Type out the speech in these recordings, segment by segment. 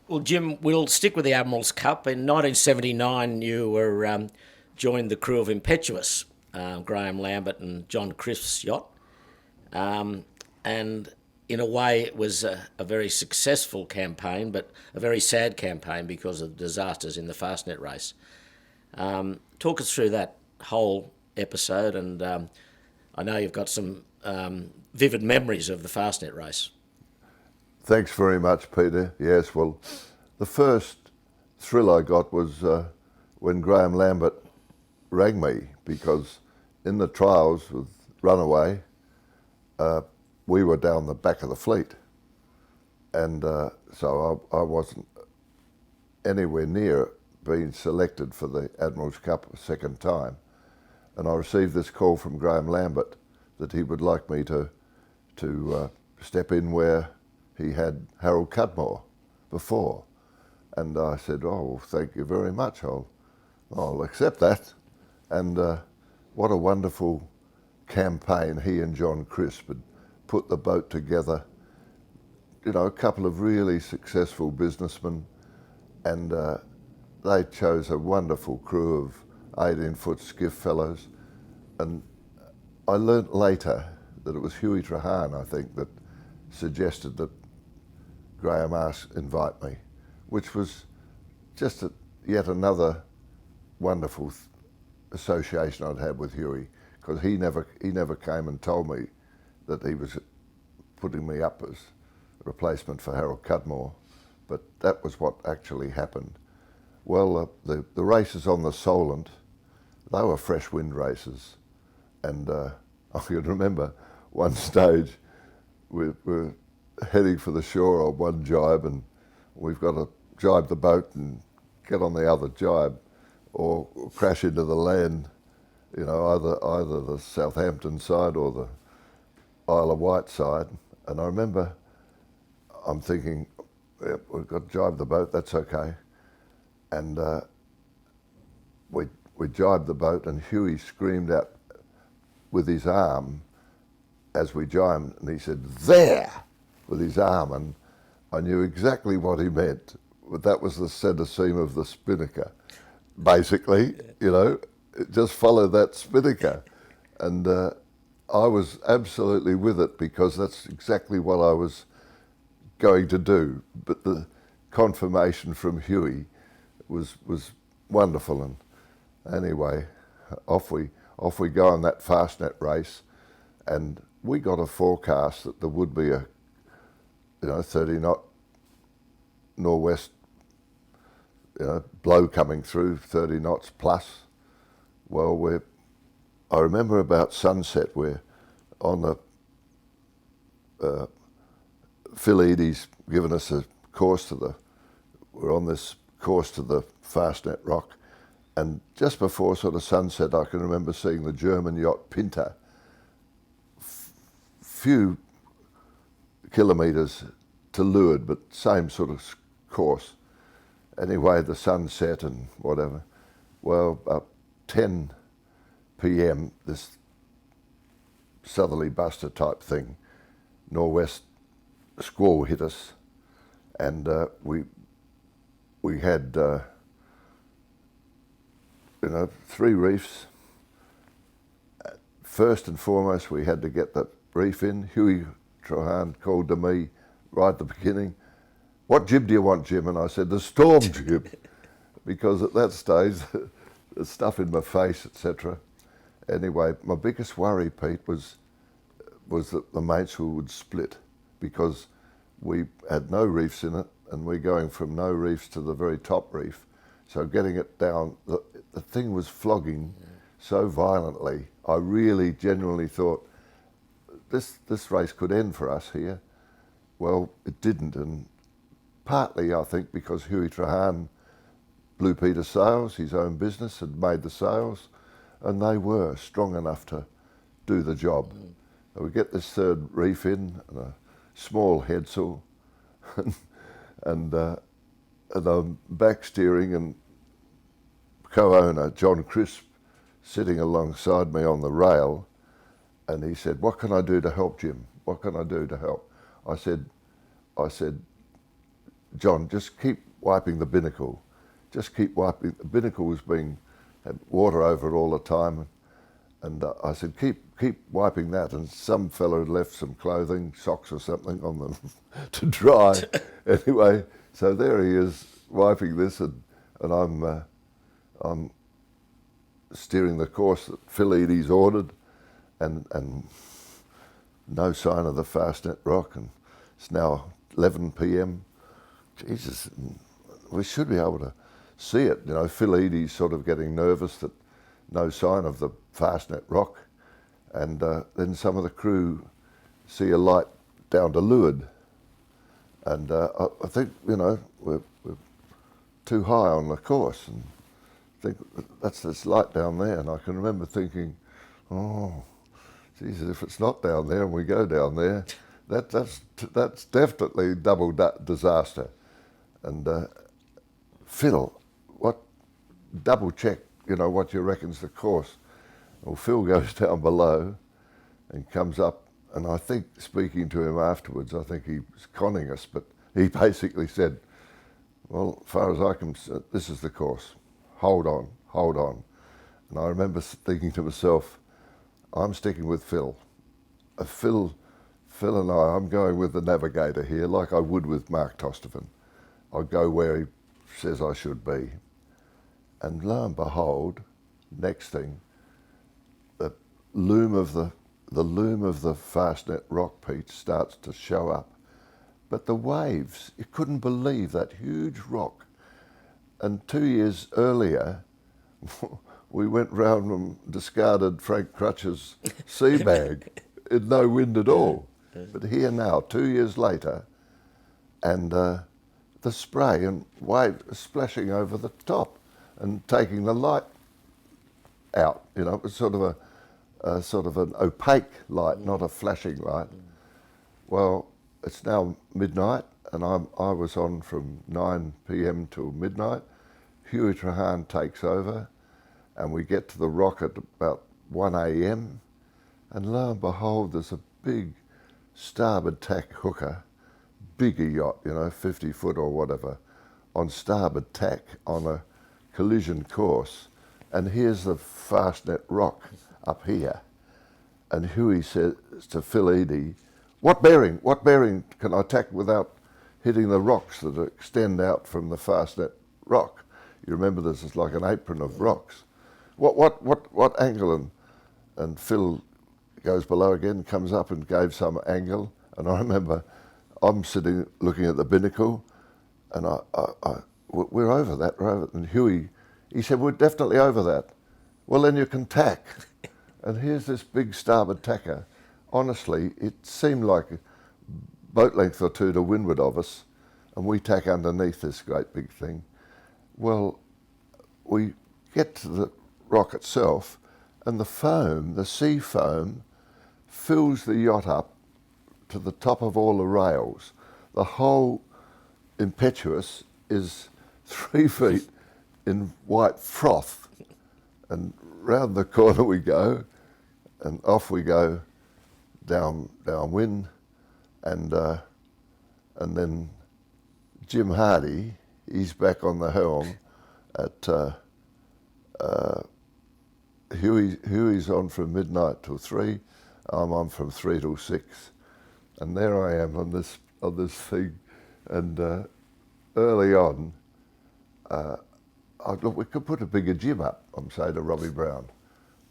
Well, Jim, we'll stick with the Admiral's Cup. In 1979, you were joined the crew of Impetuous, Graham Lambert and John Crisp's yacht. And in a way, it was a very successful campaign, but a very sad campaign because of disasters in the Fastnet race. Talk us through that whole episode, and I know you've got some vivid memories of the Fastnet race. Thanks very much, Peter. Yes, well, the first thrill I got was when Graham Lambert rang me, because in the trials with Runaway, we were down the back of the fleet. And so I wasn't anywhere near being selected for the Admiral's Cup a second time. And I received this call from Graham Lambert that he would like me to step in where he had Harold Cudmore before. And I said, oh, well, thank you very much. I'll accept that. And what a wonderful campaign he and John Crisp had put the boat together. You know, a couple of really successful businessmen, and they chose a wonderful crew of 18-foot skiff fellows. And I learnt later that it was Huey Trahan, I think, that suggested that Graham invite me, which was just yet another wonderful association I'd had with Huey, because he never came and told me that he was putting me up as a replacement for Harold Cudmore, but that was what actually happened. Well, the races on the Solent, they were fresh wind races, and I can remember one stage we're heading for the shore on one jibe, and we've got to jibe the boat and get on the other jibe or crash into the land, you know, either the Southampton side or the Isle of Wight side. And I remember I'm thinking, yep, we've got to jibe the boat, that's okay. And we jibed the boat, and Huey screamed out with his arm as we jibed, and he said, "There!" with his arm, and I knew exactly what he meant. But that was the centre seam of the spinnaker, basically. You know, just follow that spinnaker. And I was absolutely with it, because that's exactly what I was going to do. But the confirmation from Huey was wonderful. And anyway, off we go on that Fastnet race, and we got a forecast that there would be a 30 knot nor'west, blow coming through, 30 knots plus. Well, I remember about sunset, we're on the, Phil Eady's given us a course we're on this course to the Fastnet Rock, and just before sort of sunset, I can remember seeing the German yacht Pinter, few kilometres to leeward, but same sort of course. Anyway, the sun set and whatever. Well, about 10 p.m, this southerly buster type thing, nor'west squall hit us, and we had 3 reefs. First and foremost, we had to get the reef in. Huey Trahan called to me right at the beginning, "What jib do you want, Jim?" And I said, "The storm jib," because at that stage, the stuff in my face, etc. Anyway, my biggest worry, Pete, was that the mainsail would split, because we had no reefs in it, and we're going from no reefs to the very top reef. So getting it down, the thing was flogging so violently. I really genuinely thought this race could end for us here. Well, it didn't, and partly I think because Huey Trahan blew Peter's sails, his own business, had made the sails, and they were strong enough to do the job. So we get this third reef in, and a small headsail, and I'm back steering, and co-owner John Crisp sitting alongside me on the rail, and he said, "What can I do to help, Jim? What can I do to help?" I said, John, just keep wiping the binnacle. Just keep wiping. The binnacle was had water over it all the time. And I said, keep wiping that. And some fellow had left some clothing, socks or something on them to dry. Anyway, so there he is wiping this, and I'm steering the course that Phil Eadie's ordered, and no sign of the Fastnet Rock. And it's now 11 p.m. Jesus, we should be able to see it. You know, Phil Eadie's sort of getting nervous that no sign of the Fastnet Rock, and then some of the crew see a light down to leeward, and I think, you know, we're too high on the course, and think that's this light down there. And I can remember thinking, oh, Jesus, if it's not down there and we go down there, that's definitely double disaster. And Phil, double check, you know, what you reckon's the course. Well, Phil goes down below and comes up, and I think, speaking to him afterwards, I think he was conning us, but he basically said, well, as far as I can see, this is the course. Hold on, hold on. And I remember thinking to myself, I'm sticking with Phil. Phil and I'm going with the navigator here, like I would with Mark Tostovan. I'll go where he says I should be. And lo and behold, next thing, the loom of the Fastnet Rock, Pete, starts to show up. But the waves, you couldn't believe that huge rock. And 2 years earlier, we went round and discarded Frank Crutch's sea bag in no wind at all. But here now, 2 years later, and the spray and wave splashing over the top and taking the light out. You know, it was sort of an opaque light, not a flashing light. Well, it's now midnight, and I was on from 9 p.m. till midnight. Huey Trahan takes over, and we get to the rock at about 1 a.m. And lo and behold, there's a big starboard tack hooker, bigger yacht, you know, 50 foot or whatever, on starboard tack on a collision course, and here's the Fastnet Rock up here. And Huey says to Phil Eadie, what bearing can I tack without hitting the rocks that extend out from the Fastnet Rock? You remember this is like an apron of rocks. What angle? And Phil goes below again, comes up and gave some angle. And I remember I'm sitting looking at the binnacle, and we're over that, we're over it. And Huey, he said, we're definitely over that. Well, then you can tack. And here's this big starboard tacker. Honestly, it seemed like a boat length or two to windward of us, and we tack underneath this great big thing. Well, we get to the rock itself, and the foam, the sea foam, fills the yacht up to the top of all the rails. The whole Impetuous is 3 feet in white froth, and round the corner we go, and off we go downwind, and then Jim Hardy, he's back on the helm at Huey's on from midnight till 3. I'm on from 3 till 6, and there I am on this thing. And early on, look, we could put a bigger jib up, I'm saying to Robbie Brown.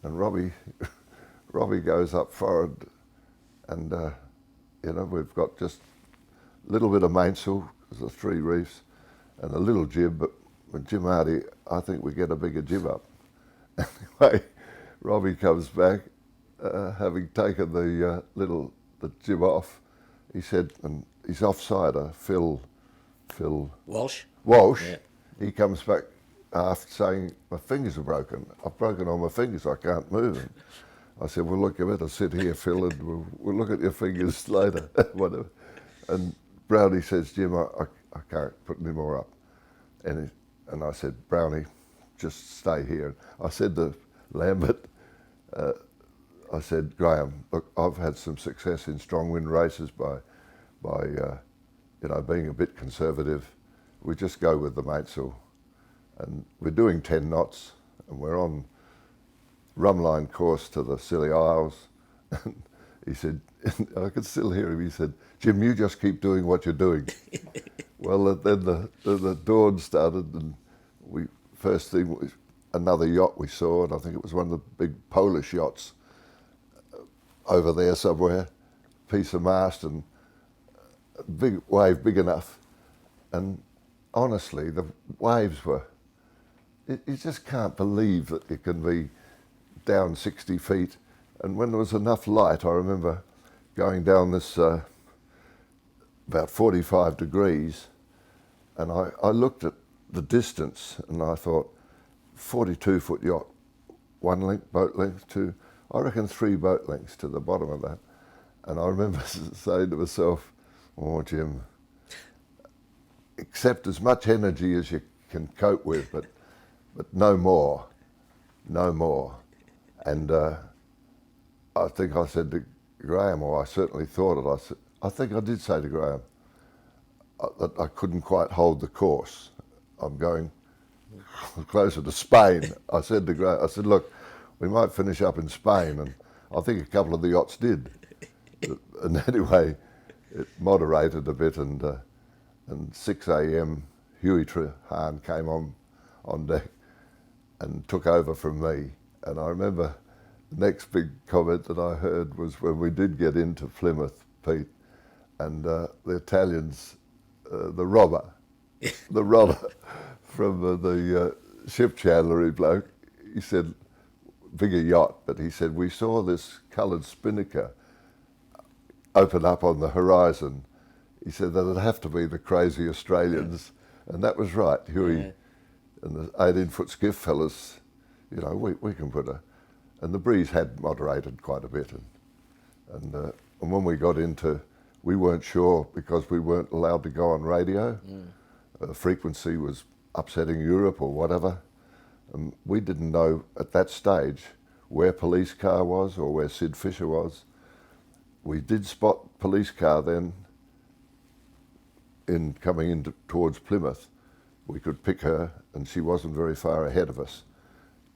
And Robbie goes up forward, and you know, we've got just a little bit of mainsail, there's the 3 reefs, and a little jib, but with Jim Hardy, I think we get a bigger jib up. Anyway, Robbie comes back, having taken the jib off. He said, and his offsider, Phil Walsh. Yeah. He comes back after saying, my fingers are broken. I've broken all my fingers, I can't move them. I said, well, look, you better sit here, Phil, and we'll look at your fingers later, whatever. And Brownie says, Jim, I can't put any more up. And I said, Brownie, just stay here. I said to Lambert, I said, Graham, look, I've had some success in strong wind races by being a bit conservative, we just go with the mainsail. And we're doing 10 knots, and we're on rumline course to the Scilly Isles. And he said, I could still hear him, he said, "Jim, you just keep doing what you're doing." Well, then the dawn started, and first thing was another yacht we saw, and I think it was one of the big Polish yachts over there somewhere, piece of mast and a big wave big enough. And honestly, the waves were, you just can't believe that it can be down 60 feet. And when there was enough light, I remember going down this about 45 degrees, and I looked at the distance and I thought, 42-foot yacht, one length, boat length, to, I reckon 3 boat lengths to the bottom of that. And I remember saying to myself, "Oh, Jim, accept as much energy as you can cope with, but no more, no more." And I think I said to Graham, or I certainly thought it, I think I did say to Graham that I couldn't quite hold the course. I'm going closer to Spain. I said to Graham, I said, "Look, we might finish up in Spain," and I think a couple of the yachts did. And anyway, it moderated a bit, and 6 a.m. Huey Trahan came on deck and took over from me. And I remember the next big comment that I heard was when we did get into Plymouth, Pete, and the Italians, the robber from the ship chandlery bloke, he said, bigger yacht, but he said, "We saw this coloured spinnaker open up on the horizon." He said that it'd have to be the crazy Australians, and that was right. Huey and the 18-foot skiff fellas, we can put and the breeze had moderated quite a bit, and when we got into, we weren't sure because we weren't allowed to go on radio. Frequency was upsetting Europe or whatever. We didn't know at that stage where police car was or where Sid Fisher was. We did spot police car then coming in towards Plymouth. We could pick her, and she wasn't very far ahead of us.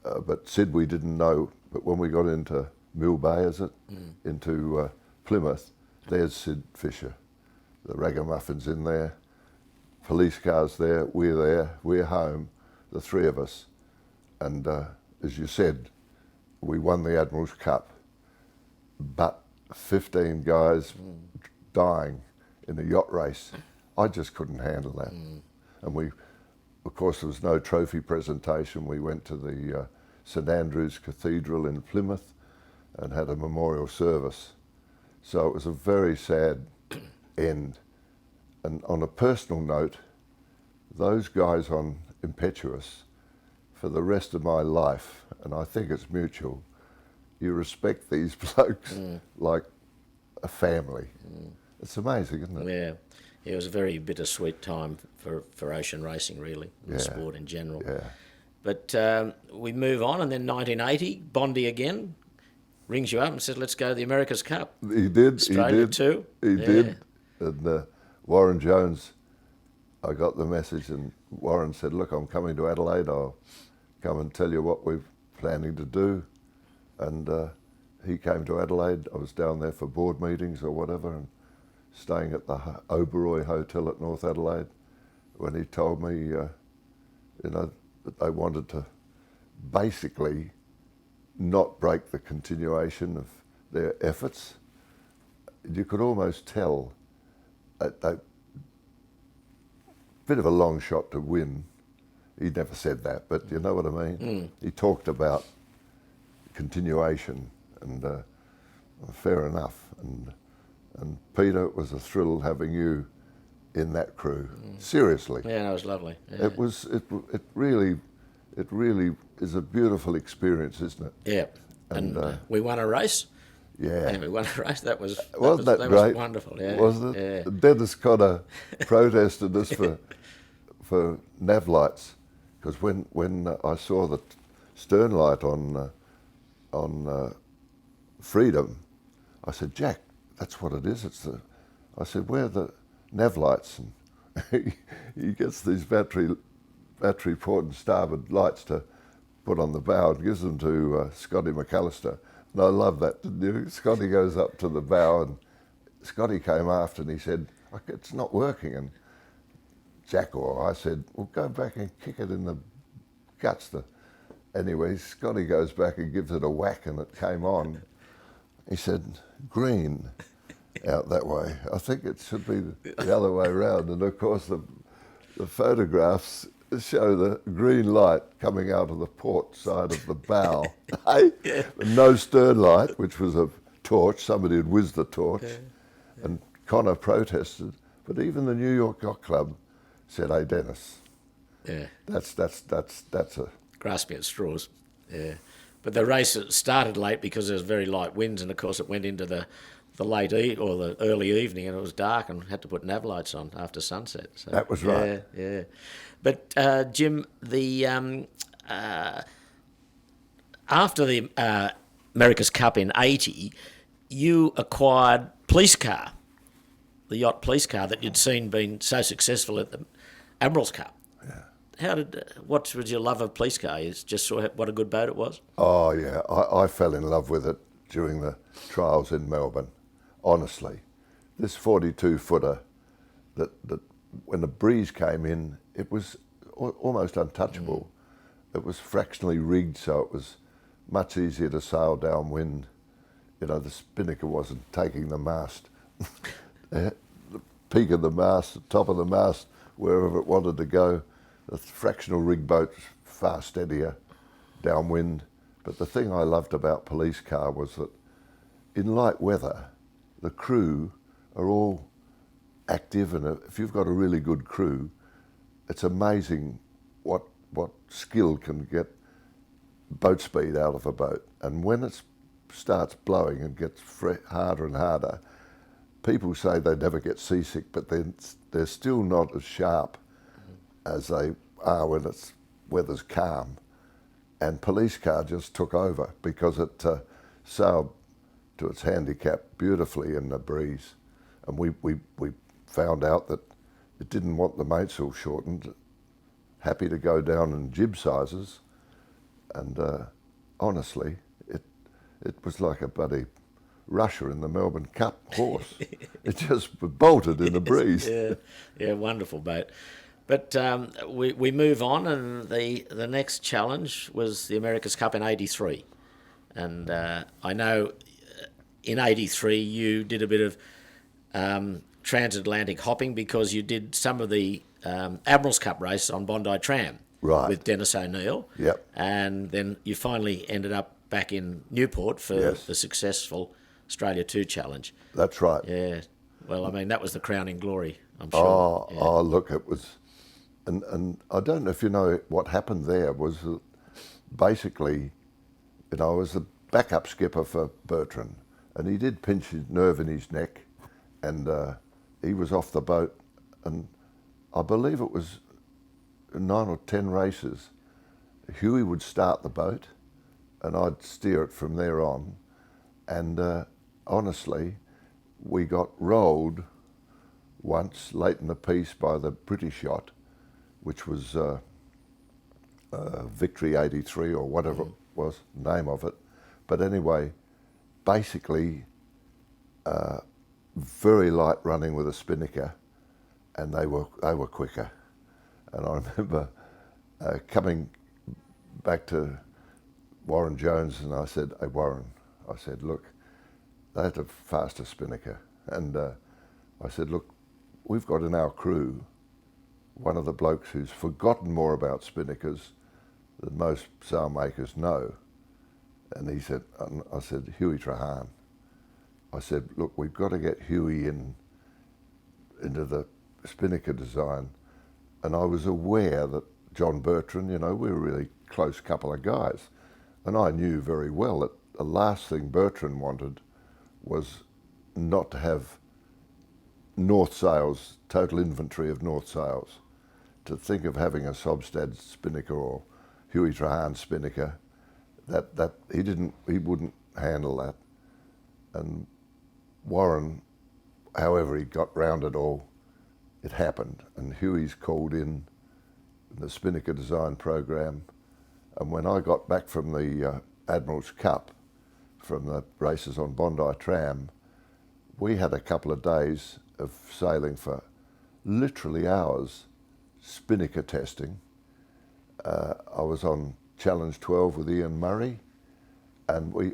But Sid we didn't know, but when we got into Mill Bay, into Plymouth, there's Sid Fisher. The ragamuffins in there, police cars there, we're home, the 3 of us. And as you said, we won the Admiral's Cup, but 15 guys dying in a yacht race, I just couldn't handle that. And of course, there was no trophy presentation. We went to the St Andrew's Cathedral in Plymouth and had a memorial service. So it was a very sad end. And on a personal note, those guys on Impetuous, for the rest of my life, and I think it's mutual, you respect these blokes like a family. It's amazing, isn't it? Yeah. It was a very bittersweet time for ocean racing, really, and sport in general. Yeah. But we move on, and then 1980, Bondi again rings you up and says, "Let's go to the America's Cup." He did. Australia too. He did. And Warren Jones, I got the message, and Warren said, "Look, I'm coming to Adelaide. I'll come and tell you what we're planning to do." And he came to Adelaide. I was down there for board meetings or whatever, and staying at the Oberoi Hotel at North Adelaide, when he told me, that they wanted to basically not break the continuation of their efforts. You could almost tell that they, bit of a long shot to win. He never said that, but you know what I mean? He talked about continuation, and fair enough. And Peter, it was a thrill having you in that crew. Seriously. Yeah, that was lovely. Yeah. It really is a beautiful experience, isn't it? Yeah. And we won a race. Yeah. And we won a race. That was Wasn't that great? was wonderful. Yeah. Wasn't it? Yeah. Dennis Connor protested us for nav lights, because when I saw the stern light on Freedom, I said, "Jack, that's what it is. I said, where the nav lights, and he gets these battery port and starboard lights to put on the bow and gives them to Scotty McAllister. And I love that, didn't you? Scotty goes up to the bow, and Scotty came after and he said, it's not working. And Jack or I said, well, go back and kick it in the guts. Anyway, Scotty goes back and gives it a whack and it came on. He said, green out that way. I think it should be the other way around. And of course, the photographs show the green light coming out of the port side of the bow. Yeah. No stern light, which was a torch. Somebody had whizzed the torch. Yeah. And Connor protested. But even the New York Yacht Club said, hey, Dennis, that's a... grasping at straws. Yeah. But the race started late because there was very light winds, and of course it went into the late or the early evening, and it was dark, and had to put nav lights on after sunset. So, that was right. Yeah. But Jim, the after the America's Cup in '80, you acquired police car, the yacht police car that you'd seen been so successful at the Admiral's Cup. What was your love of police car? You just saw what a good boat it was? Oh, yeah. I fell in love with it during the trials in Melbourne, honestly. This 42-footer, that when the breeze came in, it was almost untouchable. It was fractionally rigged, so it was much easier to sail downwind. You know, the spinnaker wasn't taking the mast, the peak of the mast, the top of the mast, wherever it wanted to go. The fractional rig boat's far steadier downwind. But the thing I loved about police car was that in light weather, the crew are all active, and if you've got a really good crew, it's amazing what skill can get boat speed out of a boat. And when it starts blowing and gets harder and harder, people say they never get seasick, but they're still not as sharp as they are when weather's calm. And police car just took over because it sailed to its handicap beautifully in the breeze. And we found out that it didn't want the mainsail shortened, happy to go down in jib sizes. And honestly, it was like a bloody Russia in the Melbourne Cup horse. It just bolted in the breeze. Yeah, wonderful boat. But we move on, and the next challenge was the America's Cup in '83. And I know in '83 you did a bit of transatlantic hopping because you did some of the Admiral's Cup race on Bondi Tram with Dennis O'Neill. Yep. And then you finally ended up back in Newport for the successful Australia 2 Challenge. That's right. Yeah. Well, I mean, that was the crowning glory, I'm sure. Oh, look, it was... And I don't know if you know what happened there was that basically, you know, I was the backup skipper for Bertrand, and he did pinch his nerve in his neck, and he was off the boat, and I believe it was 9 or 10 races. Huey would start the boat, and I'd steer it from there on, and honestly, we got rolled once late in the piece by the British yacht, which was Victory 83 or whatever it was, name of it. But anyway, basically, very light running with a spinnaker, and they were quicker. And I remember coming back to Warren Jones, and I said, "Hey Warren," I said, "Look, they had a faster spinnaker," and I said, "Look, we've got in our crew one of the blokes who's forgotten more about spinnakers than most sailmakers know." And he said, I said, "Huey Trahan." I said, "Look, we've got to get Huey into the spinnaker design." And I was aware that John Bertrand, you know, we were a really close couple of guys. And I knew very well that the last thing Bertrand wanted was not to have north sails, total inventory of north sails. To think of having a Sobstad spinnaker or Huey Trahan spinnaker, that he wouldn't handle that. And Warren, however he got round it all, it happened, and Huey's called in the Spinnaker design program, and when I got back from the Admiral's Cup, from the races on Bondi Tram, we had a couple of days of sailing for literally hours, Spinnaker testing. I was on Challenge 12 with Ian Murray, and we're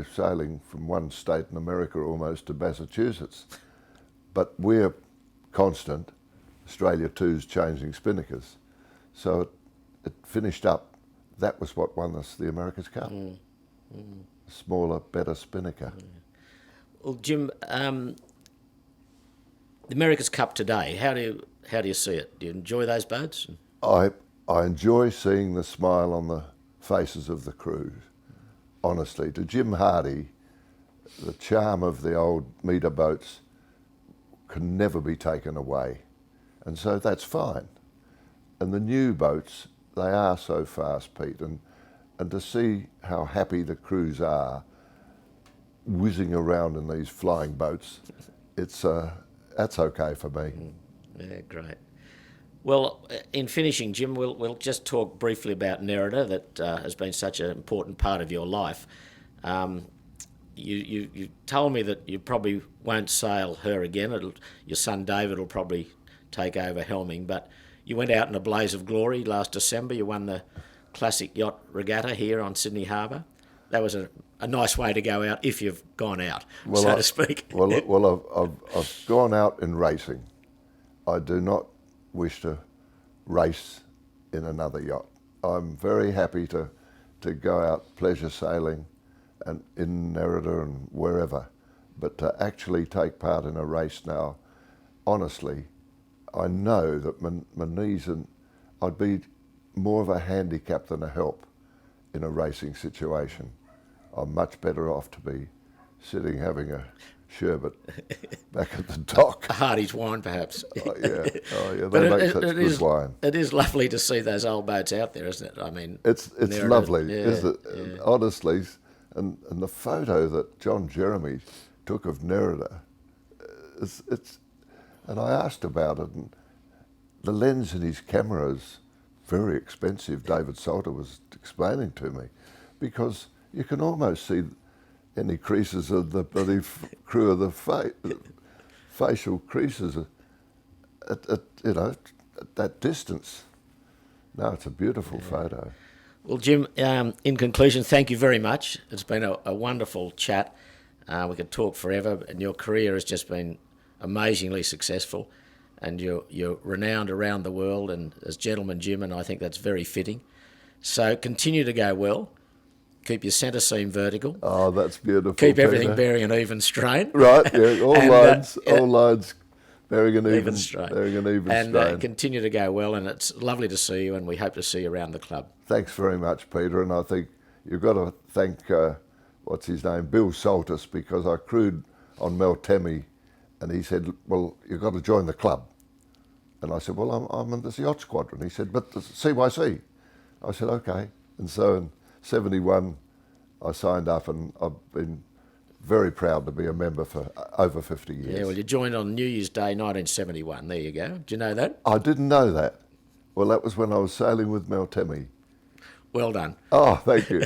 sailing from one state in America almost to Massachusetts. But we're constant. Australia 2's changing Spinnakers. So it finished up. That was what won us the America's Cup. Smaller, better Spinnaker. Well, Jim, the America's Cup today, how do you see it? Do you enjoy those boats? I enjoy seeing the smile on the faces of the crews. Honestly, to Jim Hardy, the charm of the old meter boats can never be taken away. And so that's fine. And the new boats, they are so fast, Pete, and to see how happy the crews are whizzing around in these flying boats, that's okay for me. Yeah, great. Well, in finishing, Jim, we'll just talk briefly about Nerida, that has been such an important part of your life. You told me that you probably won't sail her again. Your son David will probably take over helming, but you went out in a blaze of glory last December. You won the Classic Yacht Regatta here on Sydney Harbour. That was a nice way to go out if you've gone out, so to speak. I've gone out in racing. I do not wish to race in another yacht. I'm very happy to go out pleasure sailing and in Nerida and wherever, but to actually take part in a race now, honestly, I know that my knees, and I'd be more of a handicap than a help in a racing situation. I'm much better off to be sitting having a sherbet back at the dock. A Hardy's wine, perhaps. Oh yeah, they make such good wine. It is lovely to see those old boats out there, isn't it? I mean, it's lovely, isn't it? Yeah. Honestly, and the photo that John Jeremy took of Nerida, and I asked about it, and the lens in his camera is very expensive. David Salter was explaining to me, because you can almost see any creases of the bloody crew of the facial creases at that distance. No, it's a beautiful photo. Well, Jim, in conclusion, thank you very much. It's been a wonderful chat. We could talk forever, and your career has just been amazingly successful, and you're renowned around the world, and as Gentleman Jim, and I think that's very fitting. So continue to go well. Keep your centre seam vertical. Oh, that's beautiful. Keep everything bearing an even strain. Right, yeah, all lines bearing an even strain. Bearing an even strain. And continue to go well, and it's lovely to see you, and we hope to see you around the club. Thanks very much, Peter, and I think you've got to thank, what's his name, Bill Saltus, because I crewed on Meltemi, and he said, well, you've got to join the club. And I said, well, I'm in this yacht squadron. He said, but the CYC. I said, okay. And so in 71, I signed up, and I've been very proud to be a member for over 50 years. Yeah, well, you joined on New Year's Day, 1971. There you go. Do you know that? I didn't know that. Well, that was when I was sailing with Meltemi. Well done. Oh, thank you.